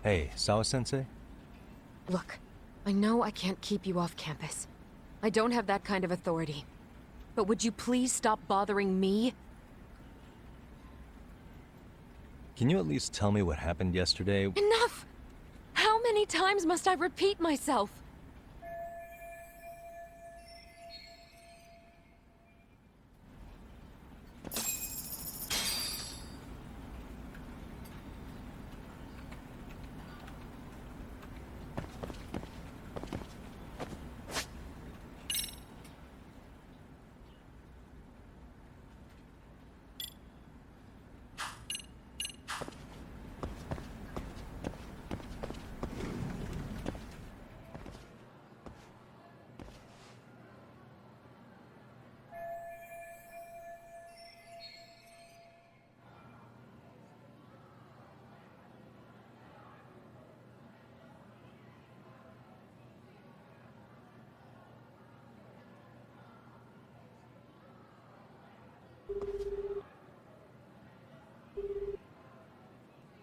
Hey, Sawa-sensei? Look, I know I can't keep you off campus. I don't have that kind of authority. But would you please stop bothering me? Can you at least tell me what happened yesterday? Enough! How many times must I repeat myself?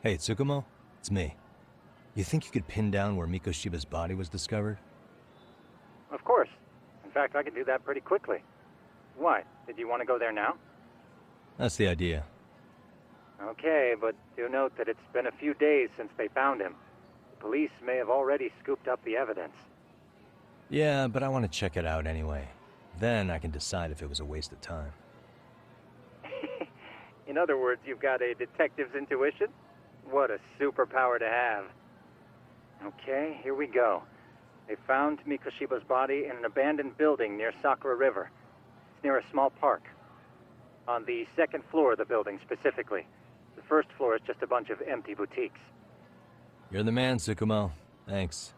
Hey, Tsukumo? It's me. You think you could pin down where Mikoshiba's body was discovered? Of course. In fact, I can do that pretty quickly. What? Did you want to go there now? That's the idea. Okay, but do note that it's been a few days since they found him. The police may have already scooped up the evidence. Yeah, but I want to check it out anyway. Then I can decide if it was a waste of time. In other words, you've got a detective's intuition? What a superpower to have. Okay, here we go. They found Mikoshiba's body in an abandoned building near Sakura River. It's near a small park. On the second floor of the building, specifically. The first floor is just a bunch of empty boutiques. You're the man, Tsukumo. Thanks.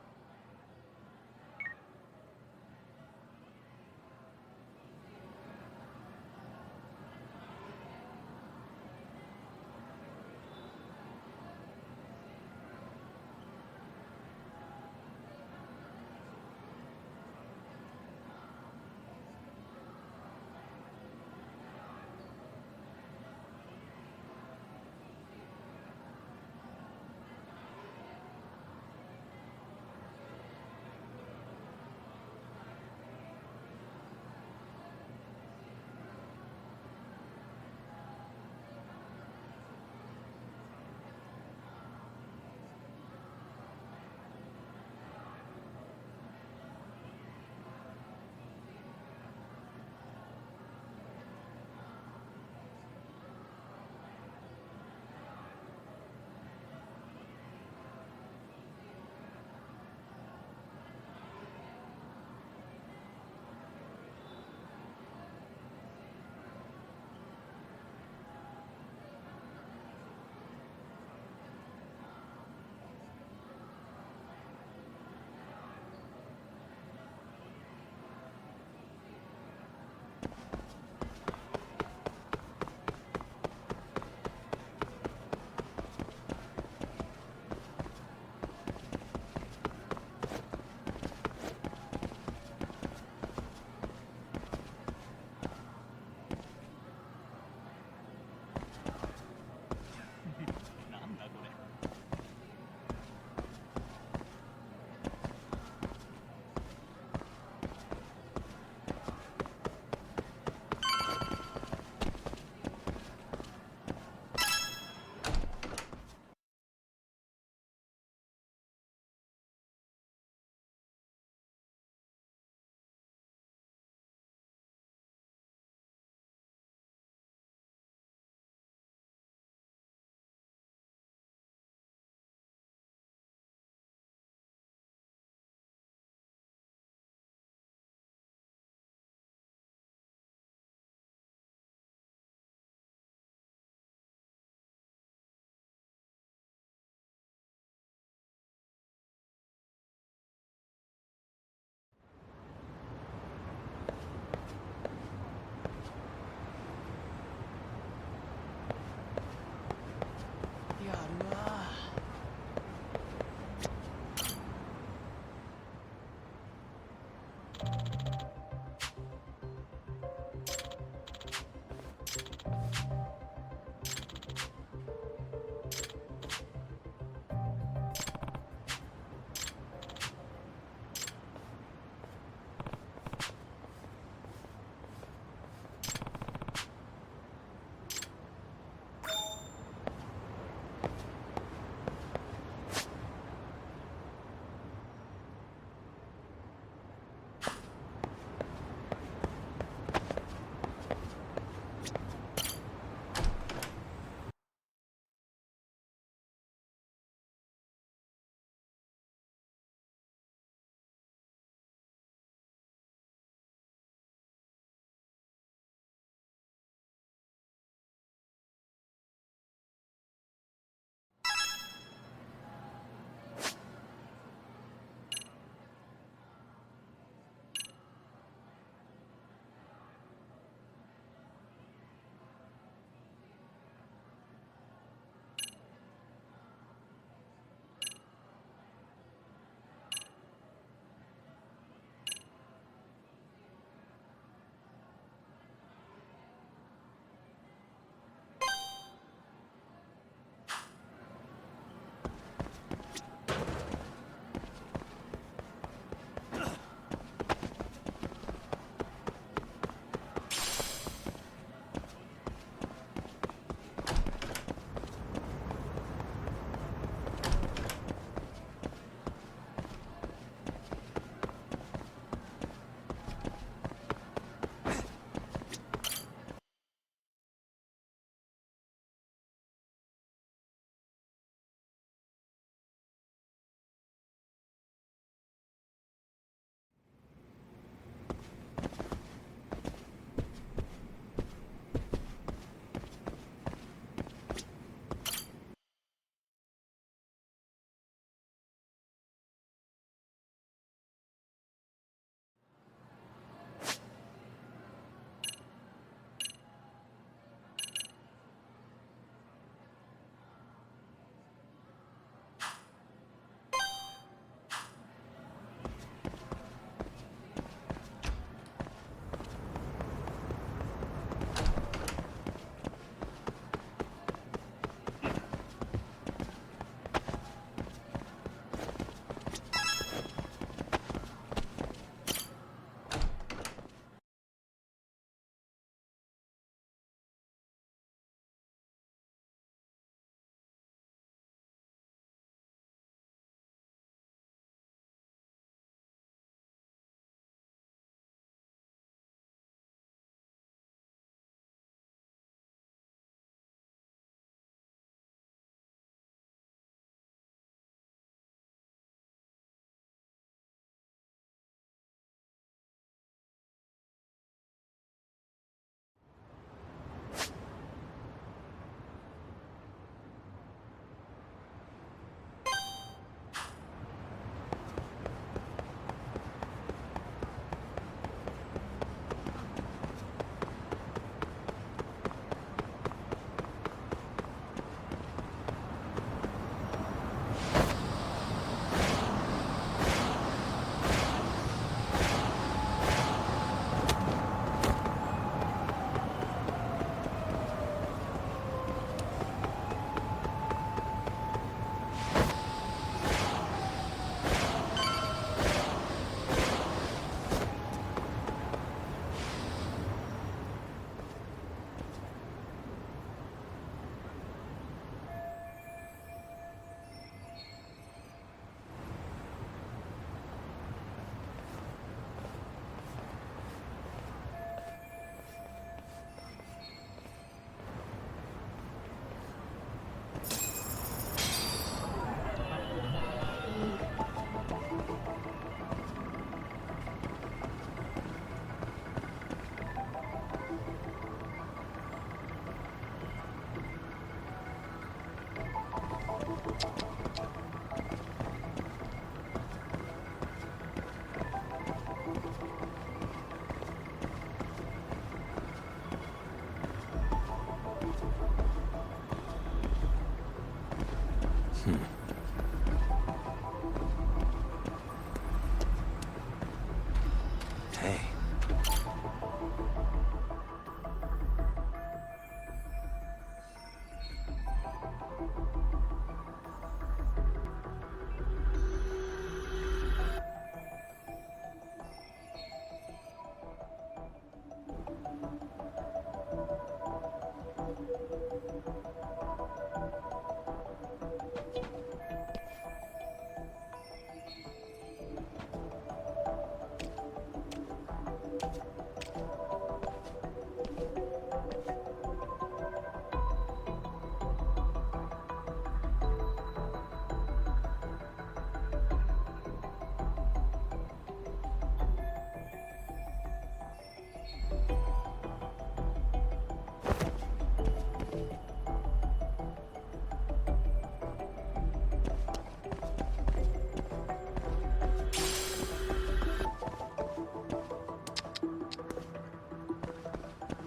Hey.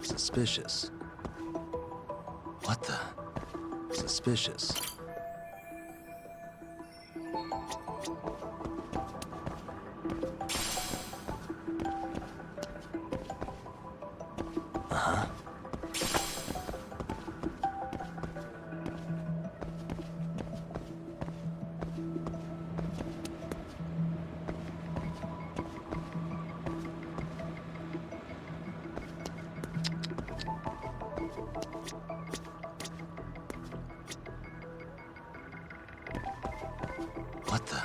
Suspicious. What the? Suspicious. Uh-huh. What the?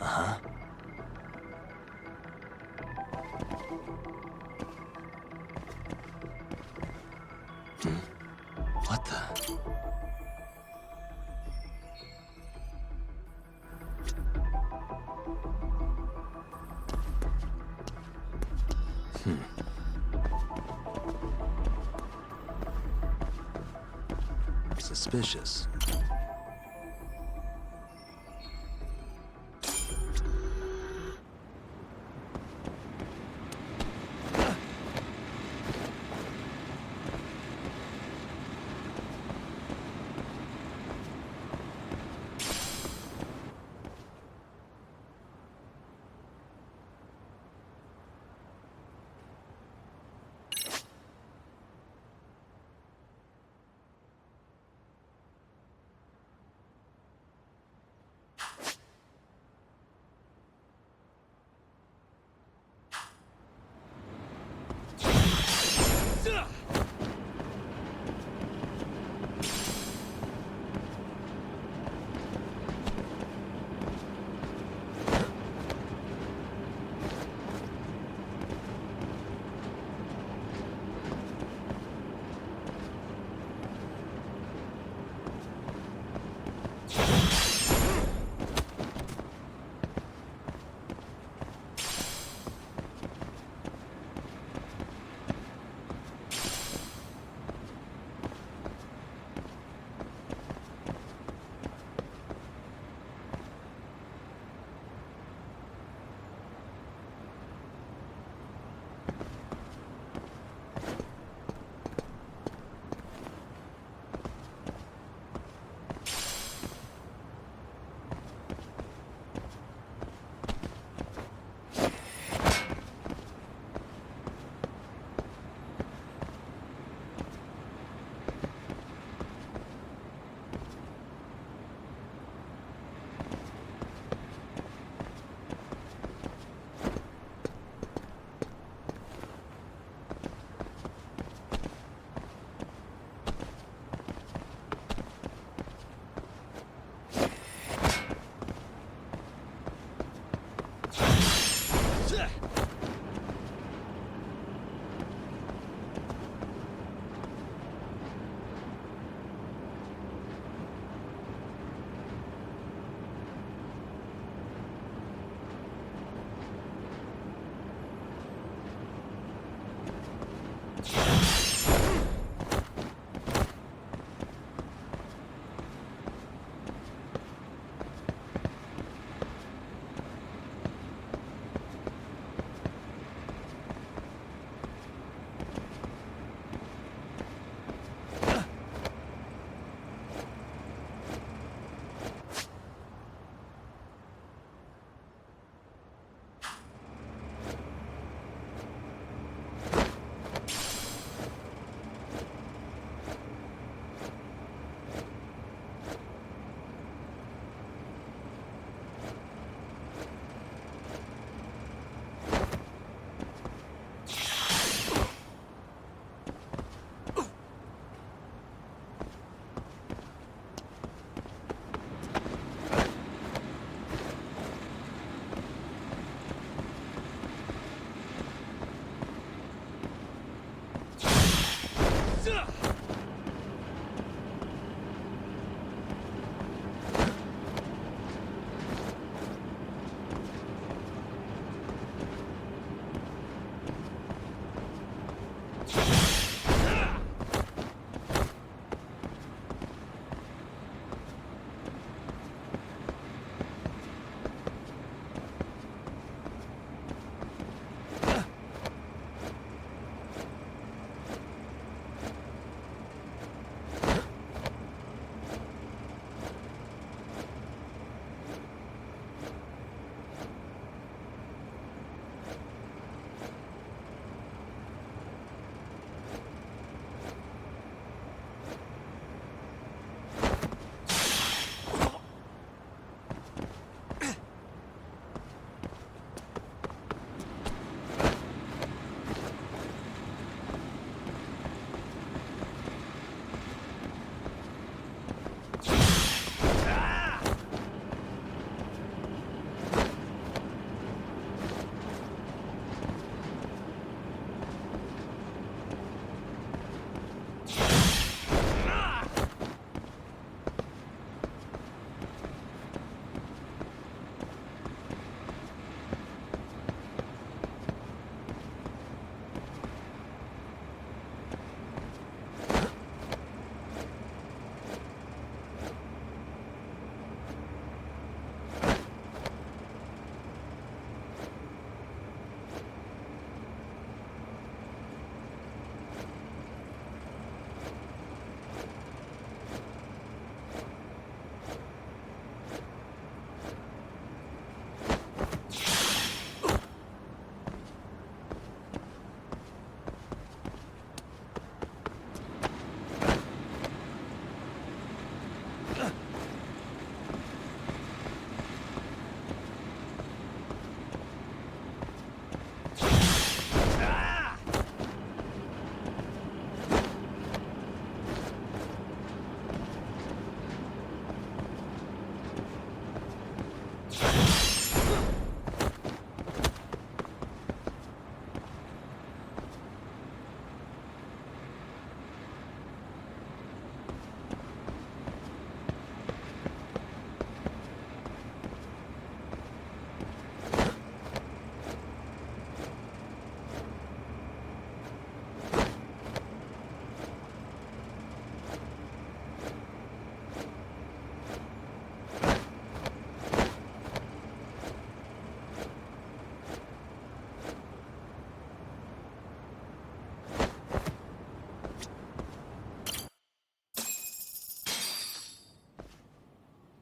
Uh-huh. What the? Suspicious.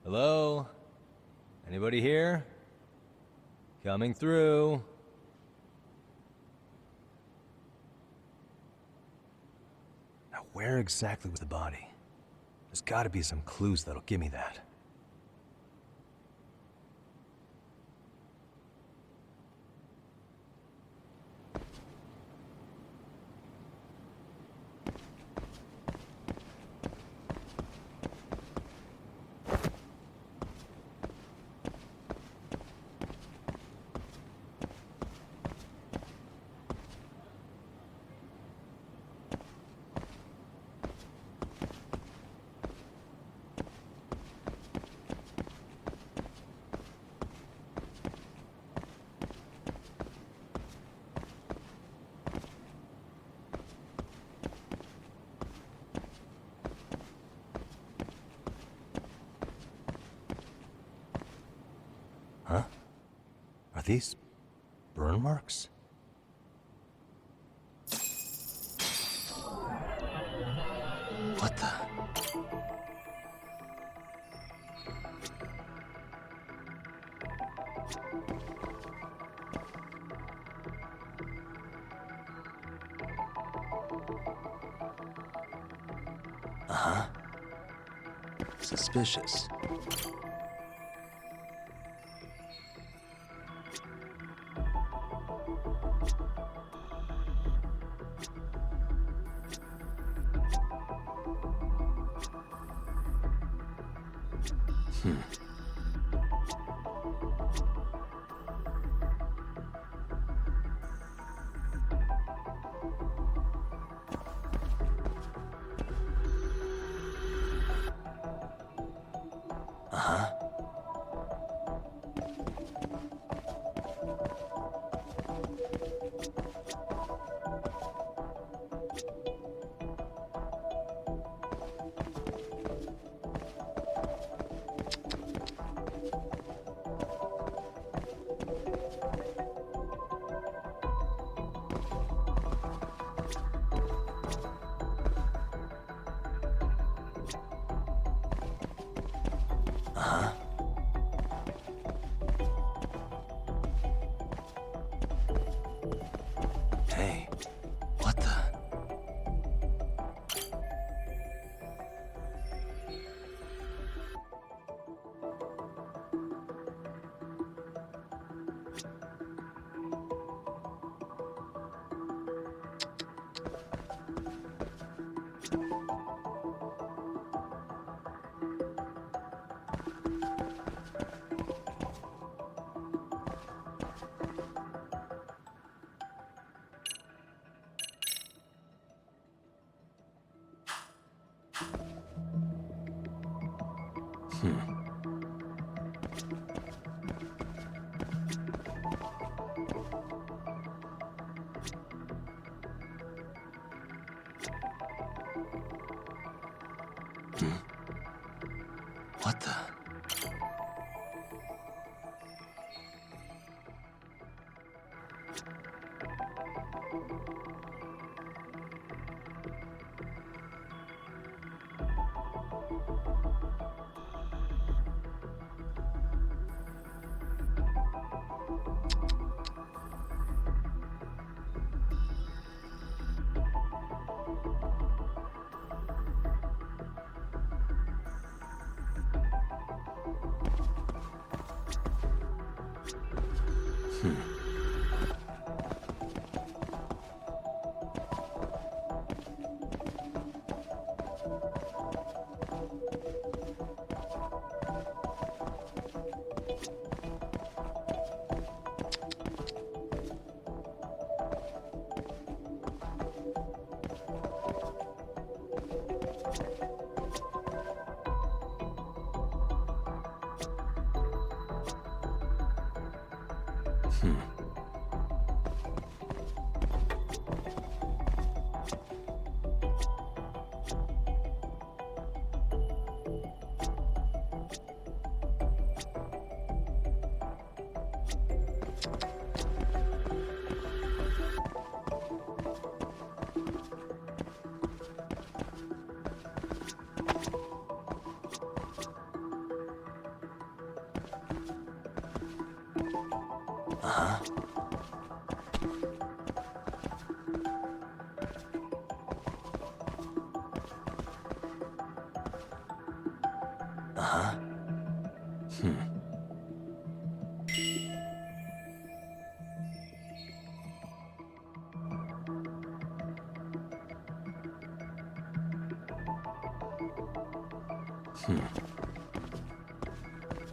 Hello? Anybody here? Coming through. Now, where exactly was the body? There's gotta be some clues that'll give me that. Huh? Are these burn marks? What the? Uh-huh. Suspicious. What the?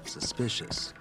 Suspicious.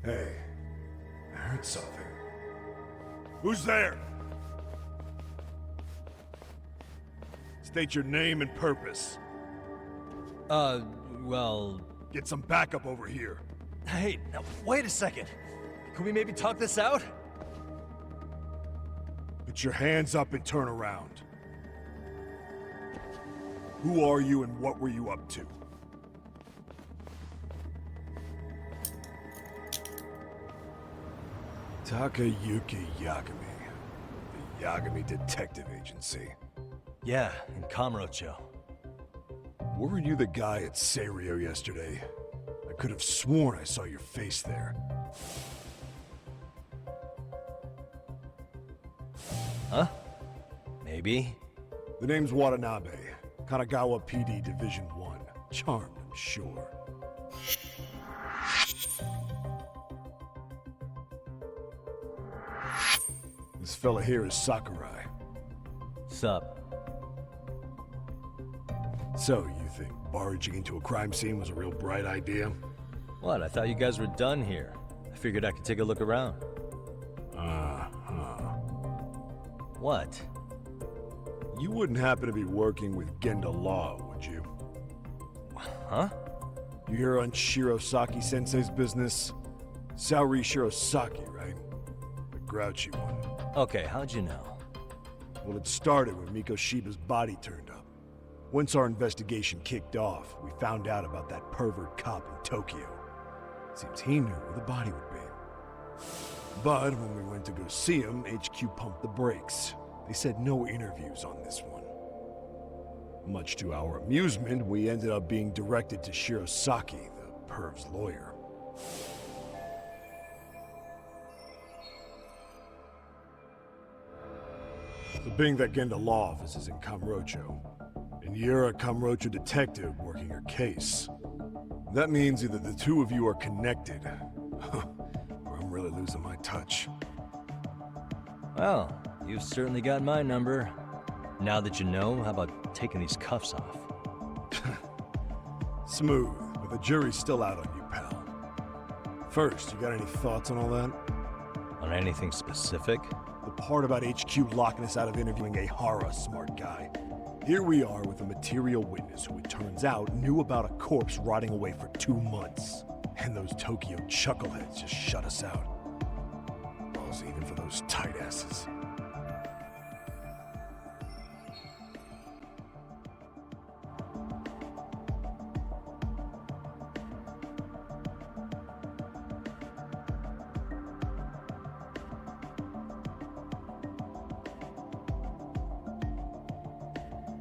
Hey, I heard something. Who's there? State your name and purpose. Well... Get some backup over here. Hey, now, wait a second. Can we maybe talk this out? Put your hands up and turn around. Who are you and what were you up to? Takayuki Yagami. The Yagami Detective Agency. Yeah, in Kamurocho. Weren't you the guy at Serio yesterday? I could have sworn I saw your face there. Huh? Maybe. The name's Watanabe. Kanagawa PD Division 1. Charmed, I'm sure. This fella here is Sakurai. Sup? So, you think barging into a crime scene was a real bright idea? What? I thought you guys were done here. I figured I could take a look around. What? You wouldn't happen to be working with Genda Law, would you? Huh? You hear on Shirosaki-sensei's business? Saori Shirosaki, right? The grouchy one. Okay, how'd you know? Well, it started when Miko Shiba's body turned up. Once our investigation kicked off, we found out about that pervert cop in Tokyo. Seems he knew where the body would be. But when we went to go see him, HQ pumped the brakes. They said no interviews on this one. Much to our amusement, we ended up being directed to Shirosaki, the perv's lawyer. So being that Genda law office is in Kamurocho, and you're a Kamurocho detective working your case, that means either the two of you are connected, or I'm really losing my touch. Well, you've certainly got my number. Now that you know, how about taking these cuffs off? Smooth, but the jury's still out on you, pal. First, you got any thoughts on all that? On anything specific? The part about HQ locking us out of interviewing Ehara, smart guy. Here we are with a material witness who it turns out knew about a corpse rotting away for 2 months. And those Tokyo chuckleheads just shut us out. Balls even for those tight asses.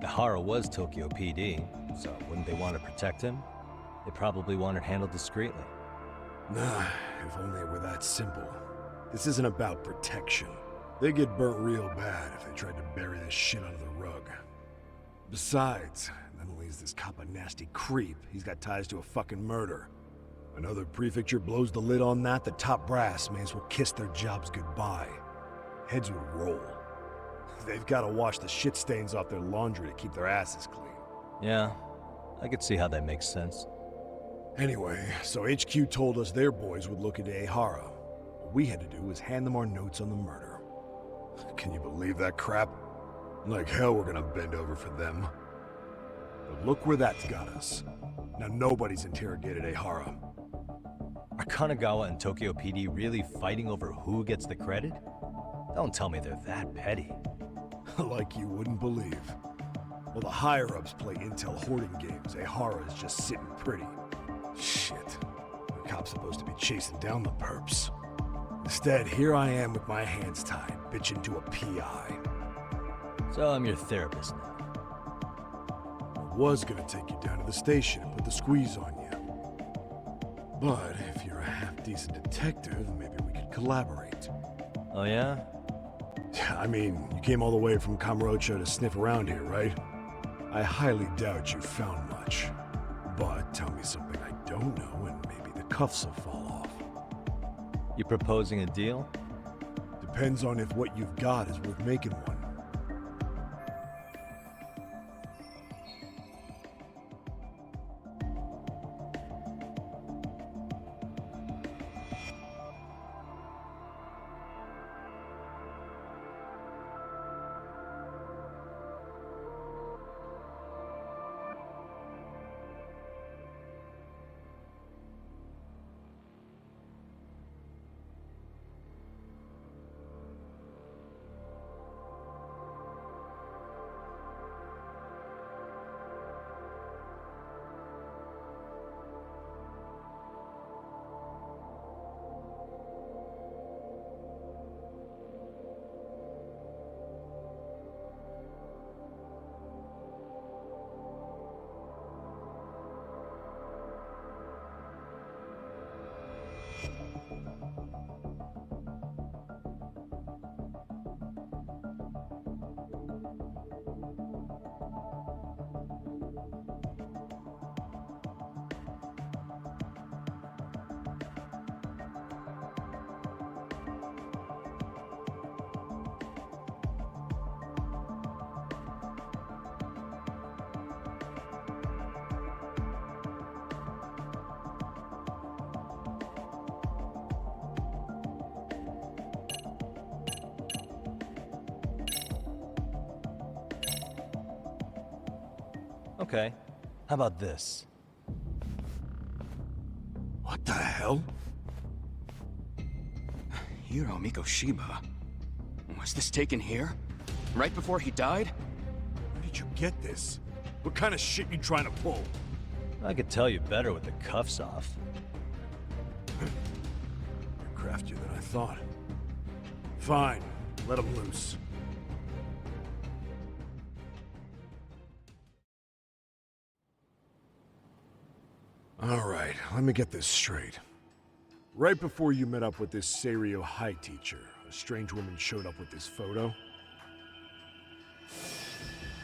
Ehara was Tokyo PD, so wouldn't they want to protect him? They probably want it handled discreetly. Nah, if only it were that simple. This isn't about protection. They get burnt real bad if they tried to bury this shit under the rug. Besides, not only is this cop a nasty creep, he's got ties to a fucking murder. Another prefecture blows the lid on that, the top brass may as well kiss their jobs goodbye. Heads would roll. They've got to wash the shit stains off their laundry to keep their asses clean. Yeah, I could see how that makes sense. Anyway, so HQ told us their boys would look into Ehara. What we had to do was hand them our notes on the murder. Can you believe that crap? Like hell we're gonna bend over for them. But look where that's got us. Now nobody's interrogated Ehara. Are Kanagawa and Tokyo PD really fighting over who gets the credit? Don't tell me they're that petty. Like you wouldn't believe. While the higher-ups play intel hoarding games, Ehara is just sitting pretty. Shit. The cop's supposed to be chasing down the perps. Instead, here I am with my hands tied, bitching to a PI. So I'm your therapist now. I was gonna take you down to the station and put the squeeze on you. But if you're a half-decent detective, maybe we could collaborate. Oh yeah? I mean, you came all the way from Kamurocho to sniff around here, right? I highly doubt you found much. But tell me something I don't know and maybe the cuffs will fall off. You proposing a deal? Depends on if what you've got is worth making one. Okay. How about this? What the hell? Hiro Mikoshiba. Was this taken here? Right before he died? Where did you get this? What kind of shit you trying to pull? I could tell you better with the cuffs off. You're craftier than I thought. Fine, let him loose. let me get this straight. Right before you met up with this Seiryo High teacher, a strange woman showed up with this photo?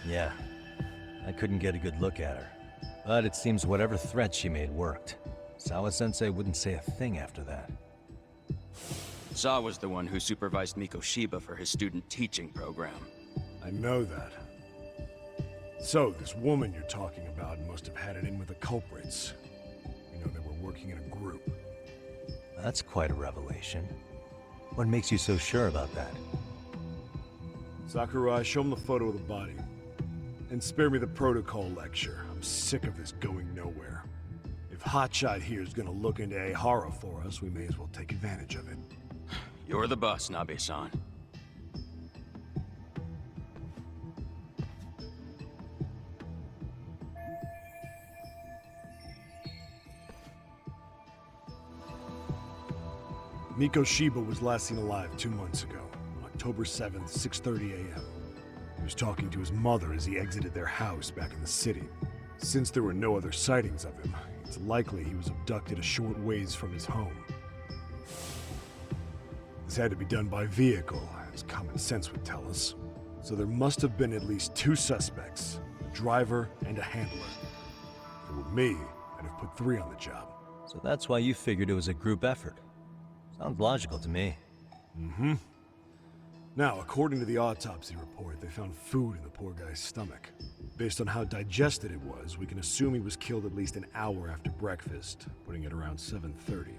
Yeah. I couldn't get a good look at her. But it seems whatever threat she made worked. Sawa-sensei wouldn't say a thing after that. Saw was the one who supervised Mikoshiba for his student teaching program. I know that. So, this woman you're talking about must have had it in with the culprits. You know, they were working in a group. That's quite a revelation. What makes you so sure about that? Sakurai, show him the photo of the body. And spare me the protocol lecture. I'm sick of this going nowhere. If Hotshot here is gonna look into Ehara for us, we may as well take advantage of it. You're the boss, Nabe-san. Mikoshiba was last seen alive 2 months ago, on October 7th, 6:30 a.m. He was talking to his mother as he exited their house back in the city. Since there were no other sightings of him, it's likely he was abducted a short ways from his home. This had to be done by vehicle, as common sense would tell us. So there must have been at least 2 suspects, a driver and a handler. If it were me, I'd have put 3 on the job. So that's why you figured it was a group effort. Sounds logical to me. Mm-hmm. Now, according to the autopsy report, they found food in the poor guy's stomach. Based on how digested it was, we can assume he was killed at least an hour after breakfast, putting it around 7:30.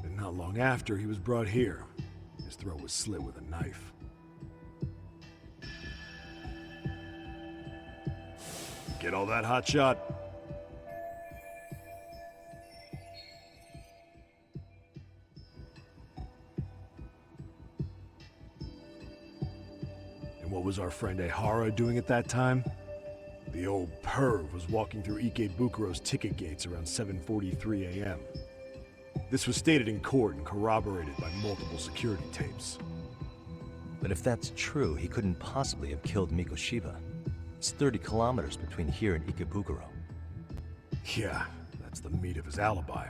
And not long after, he was brought here. His throat was slit with a knife. Get all that, Hotshot? What was our friend Ehara doing at that time? The old perv was walking through Ikebukuro's ticket gates around 7:43 a.m. This was stated in court and corroborated by multiple security tapes. But if that's true, he couldn't possibly have killed Mikoshiba. It's 30 kilometers between here and Ikebukuro. Yeah, that's the meat of his alibi.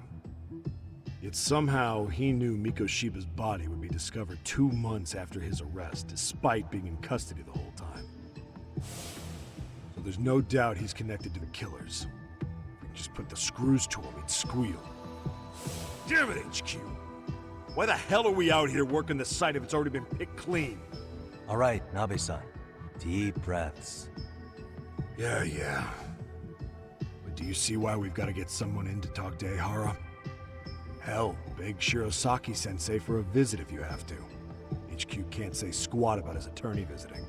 Yet somehow he knew Mikoshiba's body would be discovered 2 months after his arrest, despite being in custody the whole time. So there's no doubt he's connected to the killers. If we can just put the screws to him, he'd squeal. Damn it, HQ! Why the hell are we out here working the site if it's already been picked clean? All right, Nabe-san. Deep breaths. Yeah. But do you see why we've got to get someone in to talk to Ehara? Hell, beg Shirosaki-sensei for a visit if you have to. HQ can't say squat about his attorney visiting.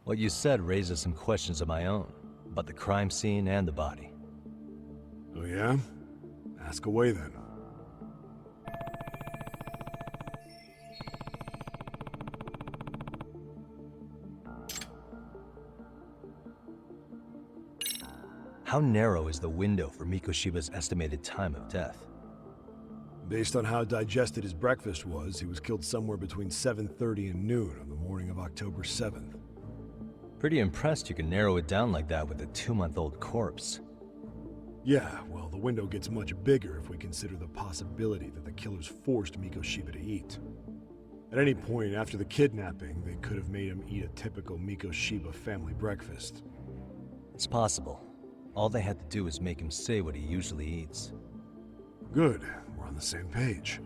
What you said raises some questions of my own, about the crime scene and the body. Oh yeah? Ask away then. How narrow is the window for Mikoshiba's estimated time of death? Based on how digested his breakfast was, he was killed somewhere between 7:30 and noon on the morning of October 7th. Pretty impressed you can narrow it down like that with a 2-month-old corpse. Yeah, well, the window gets much bigger if we consider the possibility that the killers forced Mikoshiba to eat. At any point after the kidnapping, they could have made him eat a typical Mikoshiba family breakfast. It's possible. All they had to do was make him say what he usually eats. Good, we're on the same page.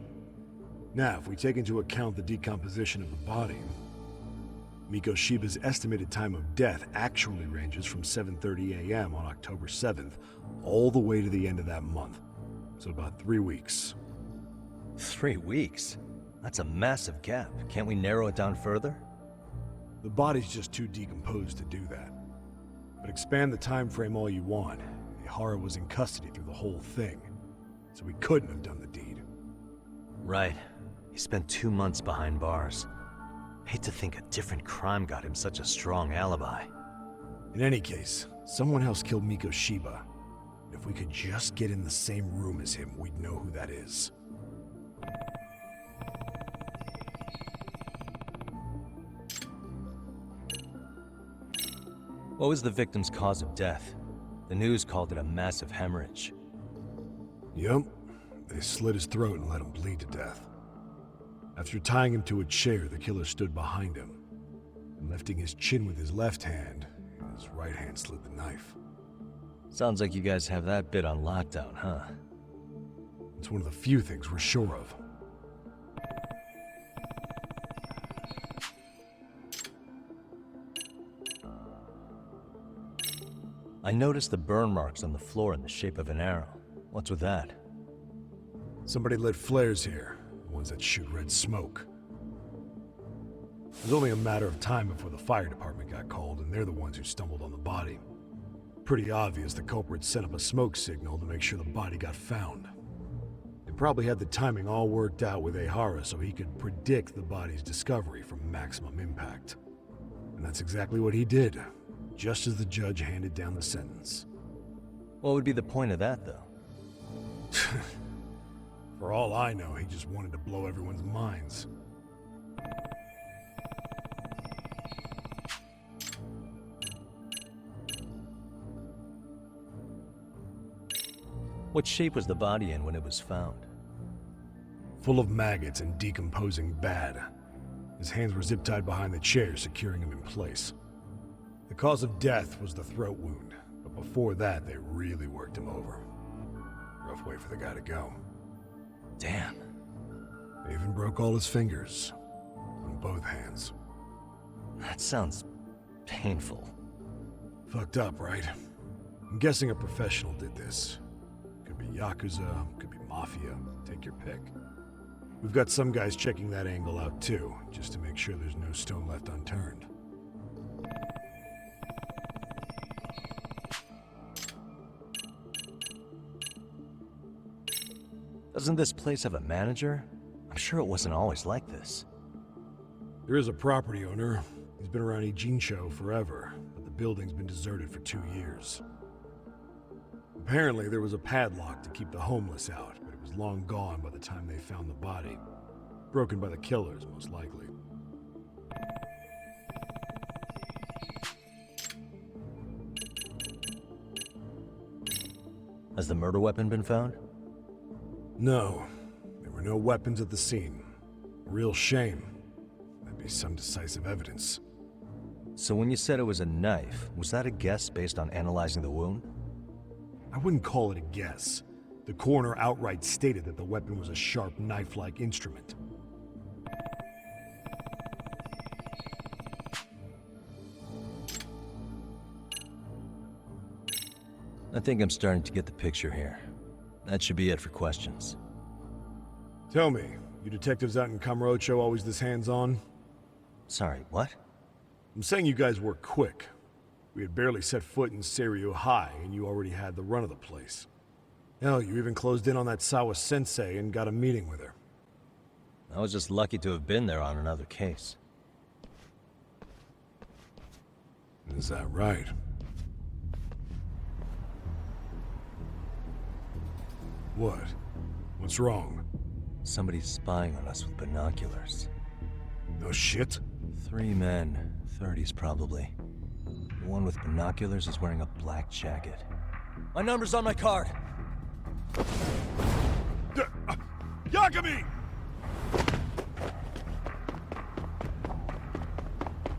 Now, if we take into account the decomposition of the body, Mikoshiba's estimated time of death actually ranges from 7:30 a.m. on October 7th all the way to the end of that month. So about 3 weeks. 3 weeks? That's a massive gap. Can't we narrow it down further? The body's just too decomposed to do that. But expand the time frame all you want. Ehara was in custody through the whole thing, so he couldn't have done the deed. Right. He spent 2 months behind bars. Hate to think a different crime got him such a strong alibi. In any case, someone else killed Mikoshiba. If we could just get in the same room as him, we'd know who that is. What was the victim's cause of death? The news called it a massive hemorrhage. Yep. They slit his throat and let him bleed to death. After tying him to a chair, the killer stood behind him, and lifting his chin with his left hand, his right hand slid the knife. Sounds like you guys have that bit on lockdown, huh? It's one of the few things we're sure of. I noticed the burn marks on the floor in the shape of an arrow. What's with that? Somebody lit flares here, the ones that shoot red smoke. It was only a matter of time before the fire department got called, and they're the ones who stumbled on the body. Pretty obvious the culprit set up a smoke signal to make sure the body got found. They probably had the timing all worked out with Ehara so he could predict the body's discovery from maximum impact. And that's exactly what he did, just as the judge handed down the sentence. What would be the point of that, though? For all I know, he just wanted to blow everyone's minds. What shape was the body in when it was found? Full of maggots and decomposing bad. His hands were zip-tied behind the chair, securing him in place. The cause of death was the throat wound, but before that, they really worked him over. Rough way for the guy to go. Damn. They even broke all his fingers. On both hands. That sounds painful. Fucked up, right? I'm guessing a professional did this. Could be Yakuza, could be Mafia, take your pick. We've got some guys checking that angle out too, just to make sure there's no stone left unturned. Doesn't this place have a manager? I'm sure it wasn't always like this. There is a property owner. He's been around Ijincho forever, but the building's been deserted for 2 years. Apparently, there was a padlock to keep the homeless out, but it was long gone by the time they found the body. Broken by the killers, most likely. Has the murder weapon been found? No, there were no weapons at the scene. A real shame. That'd be some decisive evidence. So when you said it was a knife, was that a guess based on analyzing the wound? I wouldn't call it a guess. The coroner outright stated that the weapon was a sharp knife-like instrument. I think I'm starting to get the picture here. That should be it for questions. Tell me, you detectives out in Kamurocho always this hands-on? Sorry, what? I'm saying you guys work quick. We had barely set foot in Seiryu High, and you already had the run of the place. Hell, you even closed in on that Sawa-sensei and got a meeting with her. I was just lucky to have been there on another case. Is that right? What? What's wrong? Somebody's spying on us with binoculars. No shit? 3 men, 30s probably. The one with binoculars is wearing a black jacket. My number's on my card! Yakami!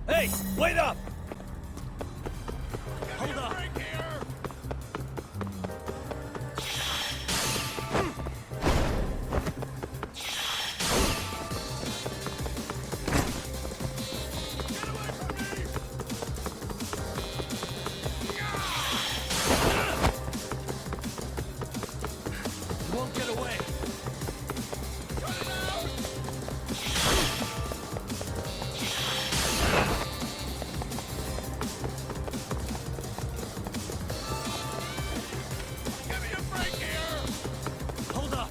Hey, wait up! Hold up! You won't get away! Hold up!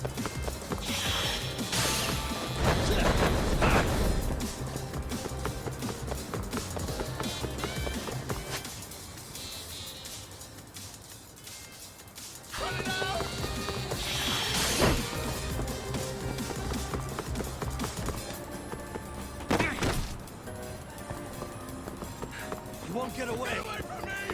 You won't get away! Get away from me!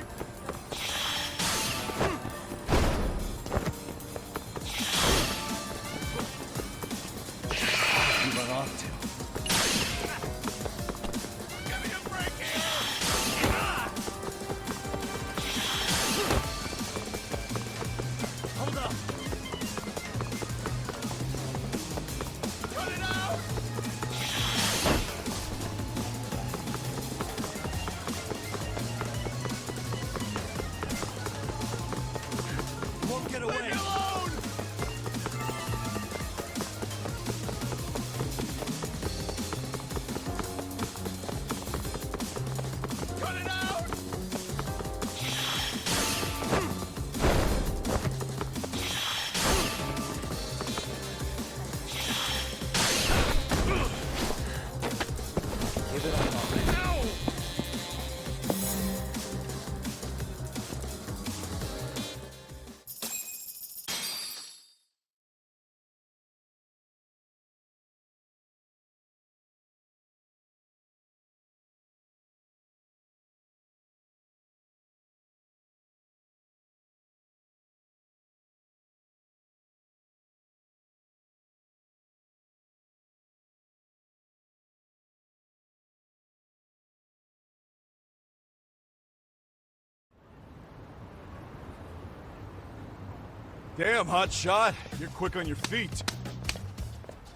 Damn, hot shot. You're quick on your feet.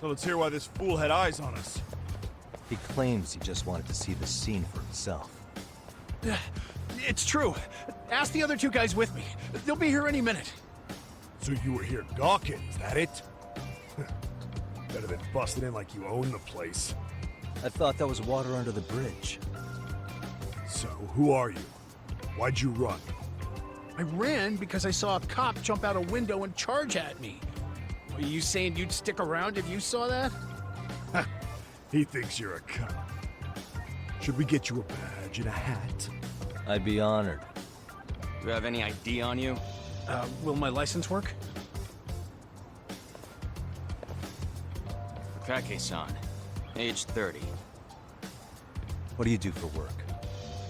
So let's hear why this fool had eyes on us. He claims he just wanted to see the scene for himself. It's true. Ask the other two guys with me. They'll be here any minute. So you were here gawking, is that it? Better than busting in like you own the place. I thought that was water under the bridge. So, who are you? Why'd you run? I ran because I saw a cop jump out a window and charge at me. Are you saying you'd stick around if you saw that? He thinks you're a cop. Should we get you a badge and a hat? I'd be honored. Do you have any ID on you? Will my license work? Kake-san, age 30. What do you do for work?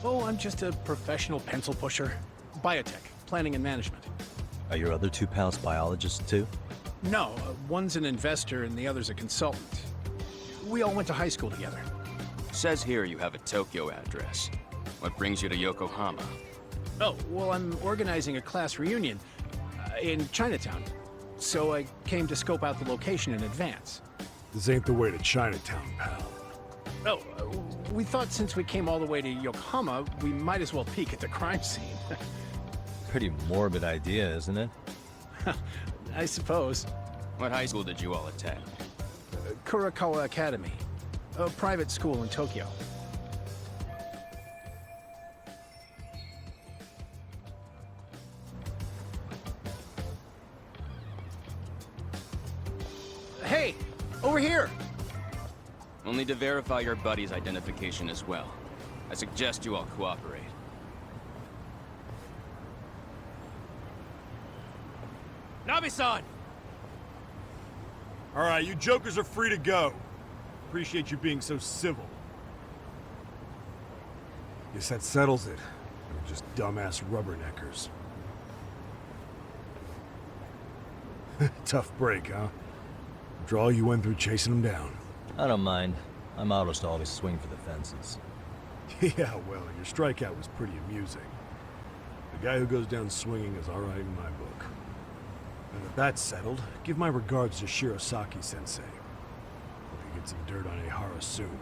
Oh, I'm just a professional pencil pusher. Biotech, planning and management. Are your other two pals biologists too? No, one's an investor and the other's a consultant. We all went to high school together. Says here you have a Tokyo address. What brings you to Yokohama? Oh, well, I'm organizing a class reunion in Chinatown. So I came to scope out the location in advance. This ain't the way to Chinatown, pal. Oh, we thought since we came all the way to Yokohama, we might as well peek at the crime scene. Pretty morbid idea, isn't it? I suppose. What high school did you all attend? Kurakawa Academy, a private school in Tokyo. Hey, over here! We'll need to verify your buddy's identification as well. I suggest you all cooperate. Nabe-san! All right, you jokers are free to go. Appreciate you being so civil. Guess that settles it. We're just dumbass rubberneckers. Tough break, huh? After all you went through chasing them down. I don't mind. My motto's to always swing for the fences. Yeah, well, your strikeout was pretty amusing. The guy who goes down swinging is all right in my book. And if that's settled, give my regards to Shirosaki-sensei. Hope he gets some dirt on Ehara soon.